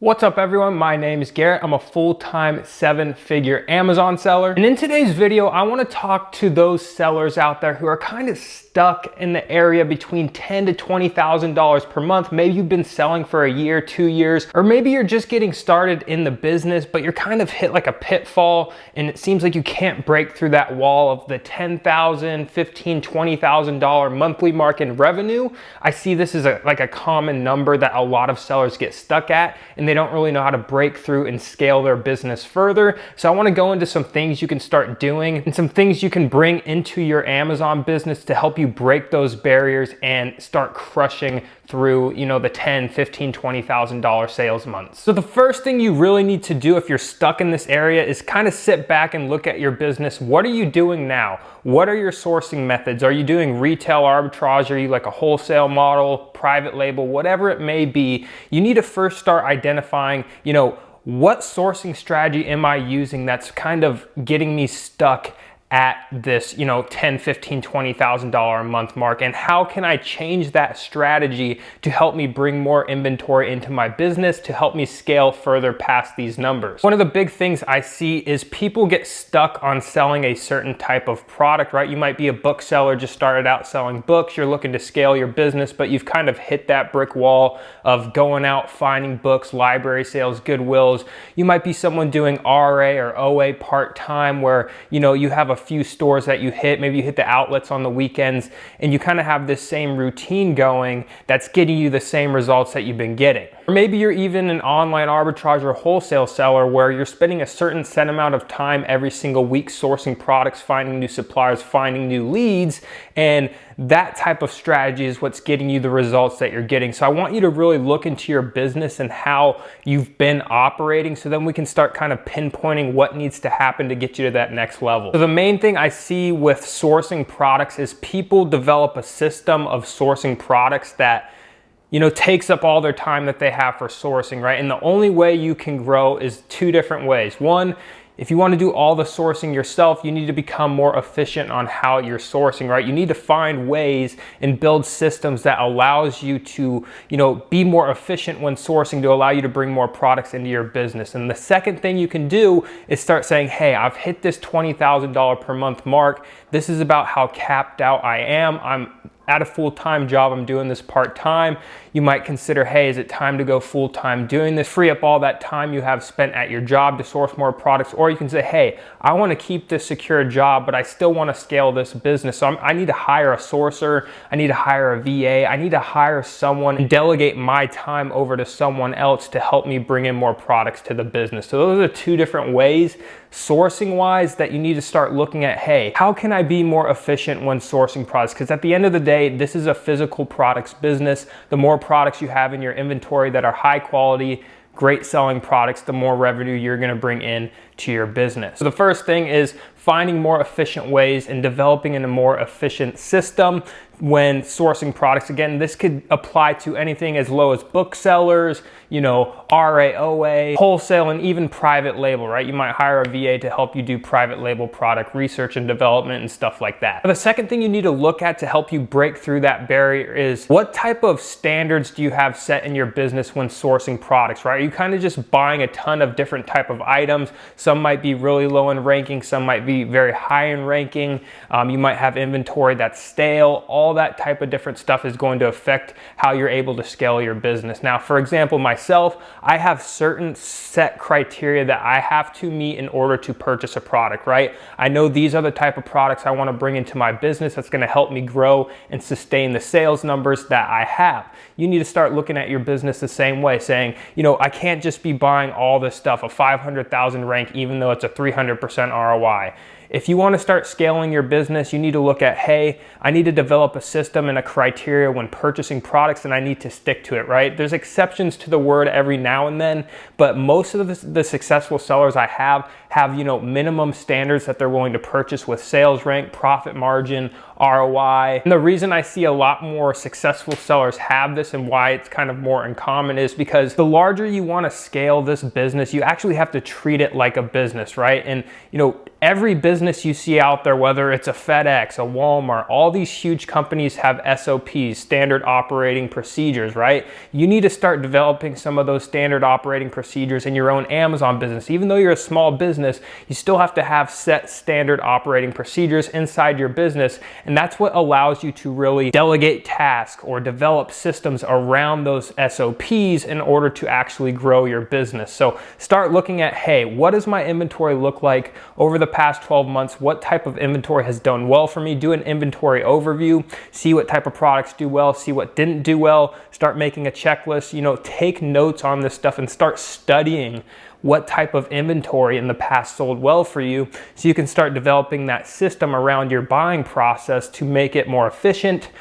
What's up everyone, my name is Garrett. I'm a full-time 7-figure Amazon seller. And in today's video, I wanna talk to those sellers out there who are kind of stuck in the area between $10,000 to $20,000 per month. Maybe you've been selling for a year, 2 years, or maybe you're just getting started in the business, but you're kind of hit like a pitfall and it seems like you can't break through that wall of the $10,000, $15,000, $20,000 monthly mark in revenue. I see this as like a common number that a lot of sellers get stuck at, and they don't really know how to break through and scale their business further. So I want to go into some things you can start doing and some things you can bring into your Amazon business to help you break those barriers and start crushing through, the $10,000, $15,000, $20,000 sales months. So the first thing you really need to do if you're stuck in this area is kind of sit back and look at your business. What are you doing now? What are your sourcing methods? Are you doing retail arbitrage? Are you like a wholesale model, private label, whatever it may be? You need to first start identifying, what sourcing strategy am I using that's kind of getting me stuck at this, $10,000, $15,000, $20,000 a month mark, and how can I change that strategy to help me bring more inventory into my business to help me scale further past these numbers. One of the big things I see is people get stuck on selling a certain type of product, right? You might be a book seller, just started out selling books, you're looking to scale your business, but you've kind of hit that brick wall of going out, finding books, library sales, Goodwills. You might be someone doing RA or OA part-time where, you have a few stores that you hit, maybe you hit the outlets on the weekends, and you kind of have this same routine going that's getting you the same results that you've been getting. Or maybe you're even an online arbitrage or wholesale seller where you're spending a certain set amount of time every single week sourcing products, finding new suppliers, finding new leads, and that type of strategy is what's getting you the results that you're getting. So I want you to really look into your business and how you've been operating, so then we can start kind of pinpointing what needs to happen to get you to that next level. So the main thing I see with sourcing products is people develop a system of sourcing products that takes up all their time that they have for sourcing, right? And the only way you can grow is two different ways. One, if you want to do all the sourcing yourself, you need to become more efficient on how you're sourcing, right? You need to find ways and build systems that allows you to, be more efficient when sourcing to allow you to bring more products into your business. And the second thing you can do is start saying, hey, I've hit this $20,000 per month mark. This is about how capped out I am. I'm at a full-time job, I'm doing this part-time. You might consider, hey, is it time to go full-time doing this? Free up all that time you have spent at your job to source more products. Or you can say, hey, I want to keep this secure job, but I still want to scale this business. So I need to hire a sourcer. I need to hire a VA. I need to hire someone and delegate my time over to someone else to help me bring in more products to the business. So those are two different ways, sourcing-wise, that you need to start looking at, hey, how can I be more efficient when sourcing products? Because at the end of the day, this is a physical products business. The more products you have in your inventory that are high quality, great selling products, the more revenue you're gonna bring in to your business. So the first thing is finding more efficient ways and developing in a more efficient system when sourcing products. Again, this could apply to anything as low as booksellers, RA, OA, wholesale, and even private label, right? You might hire a VA to help you do private label product research and development and stuff like that. The second thing you need to look at to help you break through that barrier is what type of standards do you have set in your business when sourcing products, right? Are you kind of just buying a ton of different type of items? Some might be really low in ranking, some might be very high in ranking. You might have inventory that's stale. All that type of different stuff is going to affect how you're able to scale your business. Now, for example, myself, I have certain set criteria that I have to meet in order to purchase a product, right? I know these are the type of products I want to bring into my business that's going to help me grow and sustain the sales numbers that I have. You need to start looking at your business the same way, saying, I can't just be buying all this stuff, a 500,000 rank, even though it's a 300% ROI. If you want to start scaling your business, you need to look at, hey, I need to develop a system and a criteria when purchasing products, and I need to stick to it, right? There's exceptions to the word every now and then, but most of the successful sellers I have, minimum standards that they're willing to purchase with sales rank, profit margin, ROI. And the reason I see a lot more successful sellers have this and why it's kind of more uncommon is because the larger you want to scale this business, you actually have to treat it like a business, right? And every business business you see out there, whether it's a FedEx, a Walmart, all these huge companies have SOPs, standard operating procedures, right? You need to start developing some of those standard operating procedures in your own Amazon business. Even though you're a small business, you still have to have set standard operating procedures inside your business. And that's what allows you to really delegate tasks or develop systems around those SOPs in order to actually grow your business. So start looking at, hey, what does my inventory look like over the past 12 months? What type of inventory has done well for me? Do an inventory overview, see what type of products do well, see what didn't do well, start making a checklist, take notes on this stuff and start studying what type of inventory in the past sold well for you, so you can start developing that system around your buying process to make it more efficient,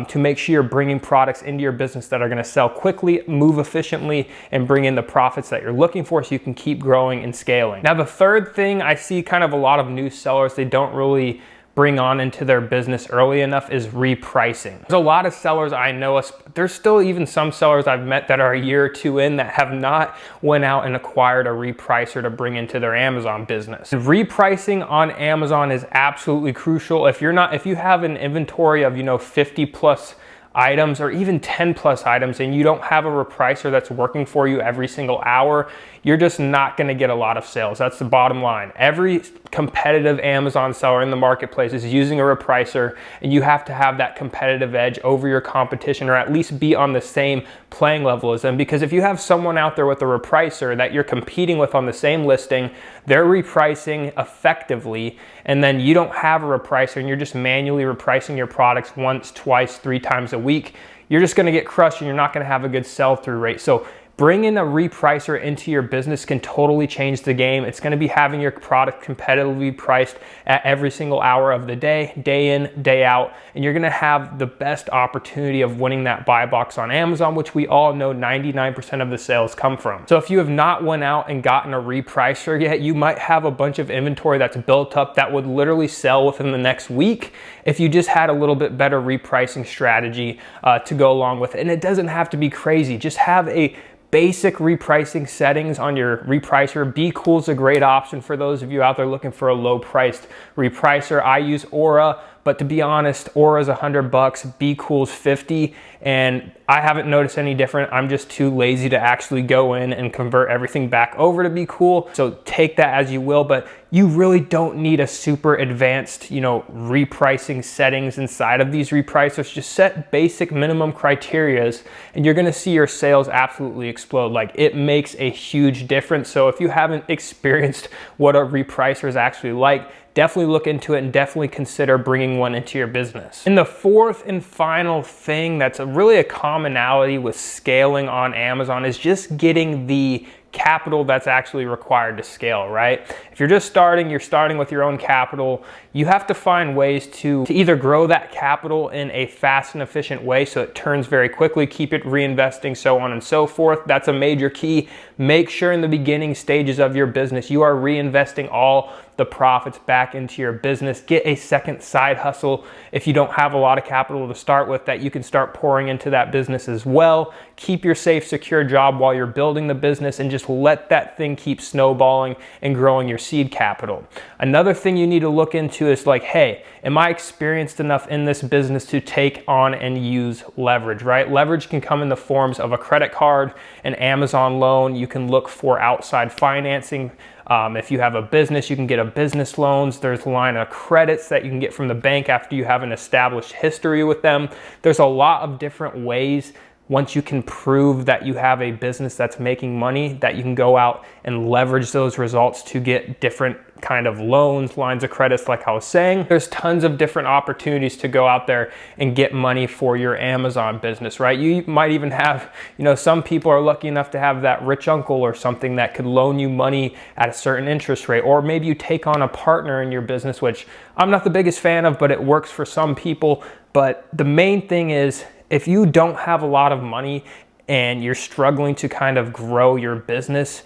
to make sure you're bringing products into your business that are going to sell quickly, move efficiently, and bring in the profits that you're looking for so you can keep growing and scaling. Now, the third thing I see kind of a lot of new sellers, they don't really bring on into their business early enough is repricing. There's a lot of sellers I know, there's still even some sellers I've met that are a year or two in that have not went out and acquired a repricer to bring into their Amazon business. And repricing on Amazon is absolutely crucial. If you have an inventory of 50 plus items or even 10 plus items and you don't have a repricer that's working for you every single hour, you're just not going to get a lot of sales. That's the bottom line. Every competitive Amazon seller in the marketplace is using a repricer, and you have to have that competitive edge over your competition, or at least be on the same playing level as them. Because if you have someone out there with a repricer that you're competing with on the same listing, they're repricing effectively, and then you don't have a repricer and you're just manually repricing your products once, twice, 3 times a week, you're just going to get crushed and you're not going to have a good sell-through rate. So bringing a repricer into your business can totally change the game. It's going to be having your product competitively priced at every single hour of the day, day in, day out, and you're going to have the best opportunity of winning that buy box on Amazon, which we all know 99% of the sales come from. So if you have not went out and gotten a repricer yet, you might have a bunch of inventory that's built up that would literally sell within the next week if you just had a little bit better repricing strategy to go along with it. And it doesn't have to be crazy. Just have a basic repricing settings on your repricer. BeCool is a great option for those of you out there looking for a low priced repricer. I use Aura, but to be honest, Aura is $100, BeCool's $50, and I haven't noticed any different. I'm just too lazy to actually go in and convert everything back over to BeCool. So take that as you will, but you really don't need a super advanced, repricing settings inside of these repricers. Just set basic minimum criterias and you're gonna see your sales absolutely explode. Like, it makes a huge difference. So if you haven't experienced what a repricer is actually like, definitely look into it and definitely consider bringing one into your business. And the fourth and final thing that's really a commonality with scaling on Amazon is just getting the capital that's actually required to scale, right? If you're just starting, you're starting with your own capital, you have to find ways to either grow that capital in a fast and efficient way so it turns very quickly, keep it reinvesting, so on and so forth. That's a major key. Make sure in the beginning stages of your business, you are reinvesting all the profits back into your business. Get a second side hustle if you don't have a lot of capital to start with that you can start pouring into that business as well. Keep your safe, secure job while you're building the business and just let that thing keep snowballing and growing your seed capital. Another thing you need to look into is like, hey, am I experienced enough in this business to take on and use leverage, right? Leverage can come in the forms of a credit card, an Amazon loan. You can look for outside financing. If you have a business, you can get a business loans. There's a line of credits that you can get from the bank after you have an established history with them. There's a lot of different ways, once you can prove that you have a business that's making money, that you can go out and leverage those results to get different kind of loans, lines of credits, like I was saying. There's tons of different opportunities to go out there and get money for your Amazon business, right? You might even have, some people are lucky enough to have that rich uncle or something that could loan you money at a certain interest rate. Or maybe you take on a partner in your business, which I'm not the biggest fan of, but it works for some people. But the main thing is, if you don't have a lot of money and you're struggling to kind of grow your business,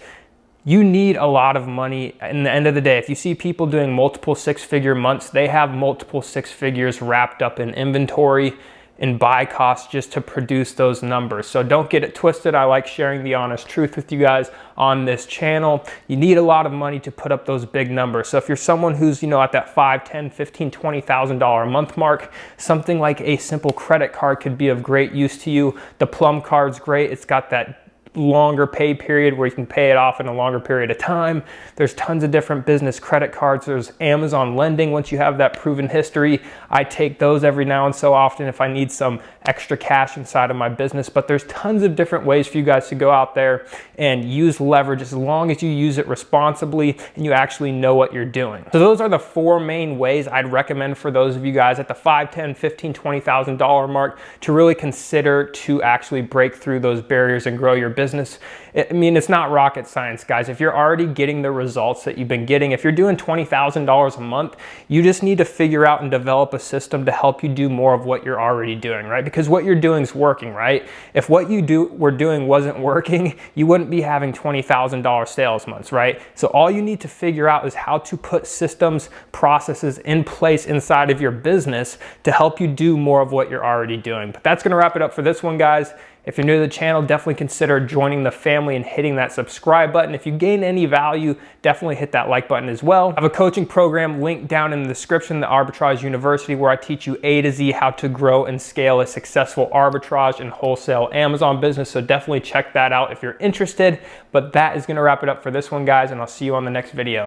you need a lot of money. In the end of the day, if you see people doing multiple 6-figure months, they have multiple 6 figures wrapped up in inventory. in buy costs just to produce those numbers. So don't get it twisted. I like sharing the honest truth with you guys on this channel. You need a lot of money to put up those big numbers. So if you're someone who's, at that $5, $10, $15, $20,000 a month mark, something like a simple credit card could be of great use to you. The Plum card's great. It's got that longer pay period where you can pay it off in a longer period of time. There's tons of different business credit cards. There's Amazon lending. Once you have that proven history, I take those every now and so often if I need some extra cash inside of my business. But there's tons of different ways for you guys to go out there and use leverage as long as you use it responsibly and you actually know what you're doing. So those are the 4 main ways I'd recommend for those of you guys at the $5, $10, $15, $20,000 mark to really consider to actually break through those barriers and grow your business. I mean, it's not rocket science, guys. If you're already getting the results that you've been getting, if you're doing $20,000 a month, you just need to figure out and develop a system to help you do more of what you're already doing, right? Because what you're doing is working, right? If what you were doing wasn't working, you wouldn't be having $20,000 sales months, right? So all you need to figure out is how to put systems, processes in place inside of your business to help you do more of what you're already doing. But that's going to wrap it up for this one, guys. If you're new to the channel, definitely consider joining the family and hitting that subscribe button. If you gain any value, definitely hit that like button as well. I have a coaching program linked down in the description, the Arbitrage University, where I teach you A to Z how to grow and scale a successful arbitrage and wholesale Amazon business. So definitely check that out if you're interested. But that is going to wrap it up for this one, guys, and I'll see you on the next video.